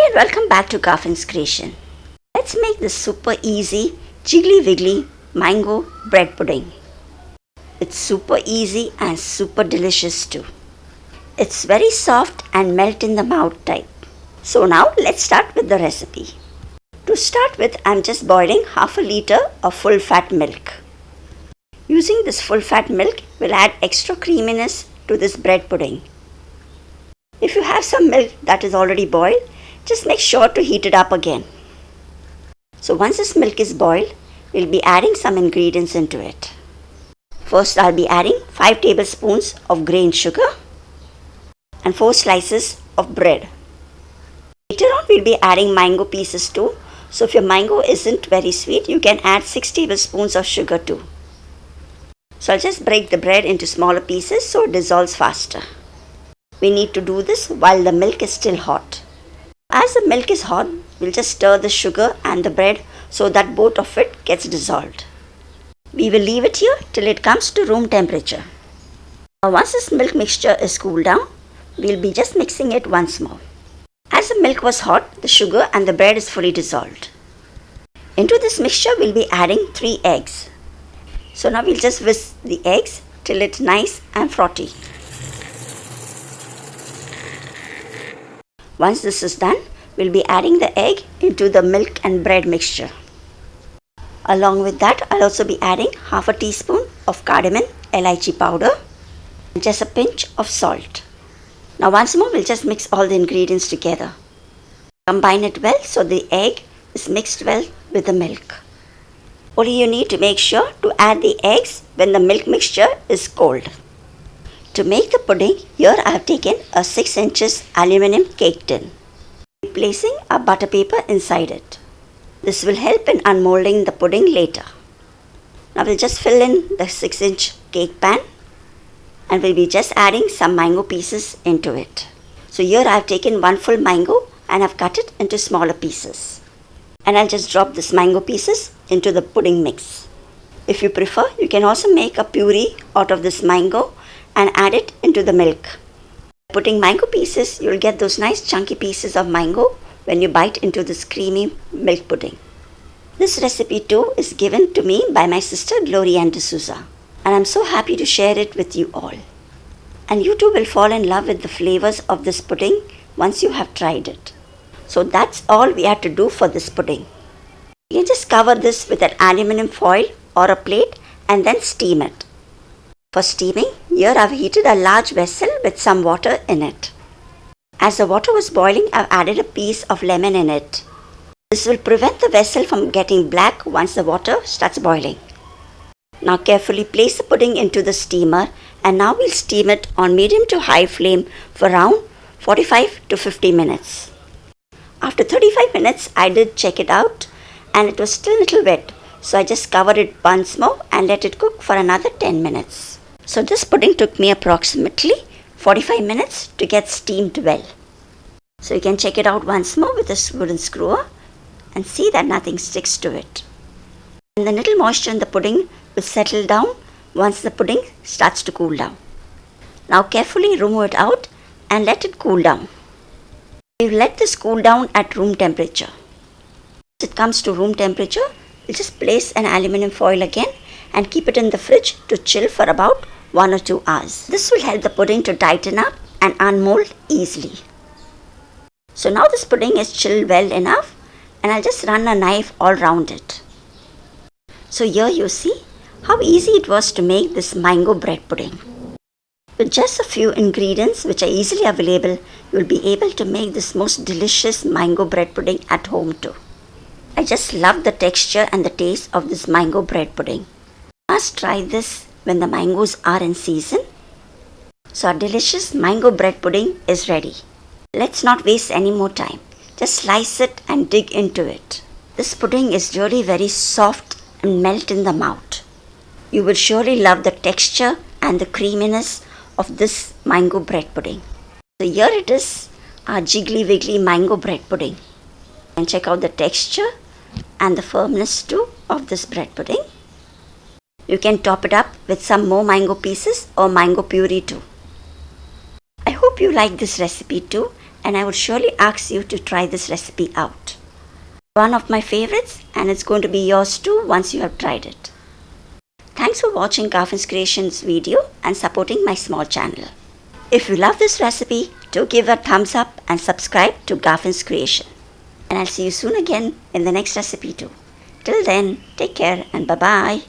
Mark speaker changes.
Speaker 1: and welcome back to Garfin's creation. Let's make this super easy jiggly wiggly mango bread pudding. It's super easy and super delicious too. It's very soft and melt in the mouth type. So now let's start with the recipe. To start with, I'm just boiling half a liter of full fat milk. Using this full fat milk will add extra creaminess to this bread pudding. If you have some milk that is already boiled, just make sure to heat it up again. So once this milk is boiled, we'll be adding some ingredients into it. First, I'll be adding 5 tablespoons of grain sugar and 4 slices of bread. Later on, we'll be adding mango pieces too. So if your mango isn't very sweet, you can add 6 tablespoons of sugar too. So I'll just break the bread into smaller pieces so it dissolves faster. We need to do this while the milk is still hot. As the milk is hot, we'll just stir the sugar and the bread so that both of it gets dissolved. We will leave it here till it comes to room temperature. Now once this milk mixture is cooled down, we'll be just mixing it once more. As the milk was hot, the sugar and the bread is fully dissolved. Into this mixture, we'll be adding 3 eggs. So now we'll just whisk the eggs till it's nice and frothy. Once this is done, we'll be adding the egg into the milk and bread mixture. Along with that, I'll also be adding half a teaspoon of cardamom, Elaichi powder, and just a pinch of salt. Now once more, we'll just mix all the ingredients together. Combine it well so the egg is mixed well with the milk. Only you need to make sure to add the eggs when the milk mixture is cold. To make the pudding, here I have taken a 6 inches aluminum cake tin, placing a butter paper inside it. This will help in unmolding the pudding later. Now we'll just fill in the 6-inch cake pan and we'll be just adding some mango pieces into it. So here I have taken 1 full mango and I've cut it into smaller pieces. And I'll just drop this mango pieces into the pudding mix. If you prefer, you can also make a puree out of this mango and add it into the milk. Putting mango pieces, you'll get those nice chunky pieces of mango when you bite into this creamy milk pudding. This recipe too is given to me by my sister Gloria D'Souza, and I'm so happy to share it with you all. And you too will fall in love with the flavors of this pudding once you have tried it. So that's all we have to do for this pudding. You can just cover this with an aluminum foil or a plate and then steam it. For steaming, here I've heated a large vessel with some water in it. As the water was boiling, I've added a piece of lemon in it. This will prevent the vessel from getting black once the water starts boiling. Now carefully place the pudding into the steamer and now we'll steam it on medium to high flame for around 45 to 50 minutes. After 35 minutes, I did check it out and it was still a little wet. So I just covered it once more and let it cook for another 10 minutes. So this pudding took me approximately 45 minutes to get steamed well. So you can check it out once more with a wooden screwer and see that nothing sticks to it. And the little moisture in the pudding will settle down once the pudding starts to cool down. Now carefully remove it out and let it cool down. We'll let this cool down at room temperature. Once it comes to room temperature, we'll just place an aluminum foil again and keep it in the fridge to chill for about 1 or 2 hours. This will help the pudding to tighten up and unmold easily. So now this pudding is chilled well enough and I'll just run a knife all around it. So here you see how easy it was to make this mango bread pudding. With just a few ingredients which are easily available, you will be able to make this most delicious mango bread pudding at home too. I just love the texture and the taste of this mango bread pudding. You must try this when the mangoes are in season. So our delicious mango bread pudding is ready. Let's not waste any more time. Just slice it and dig into it. This pudding is really very soft and melt in the mouth. You will surely love the texture and the creaminess of this mango bread pudding. So here it is, our jiggly wiggly mango bread pudding. And check out the texture and the firmness too of this bread pudding. You can top it up with some more mango pieces or mango puree too. I hope you like this recipe too and I would surely ask you to try this recipe out. One of my favorites, and it's going to be yours too once you have tried it. Thanks for watching Garfin's Creations video and supporting my small channel. If you love this recipe, do give a thumbs up and subscribe to Garfin's Creation. And I'll see you soon again in the next recipe too. Till then, take care and bye-bye.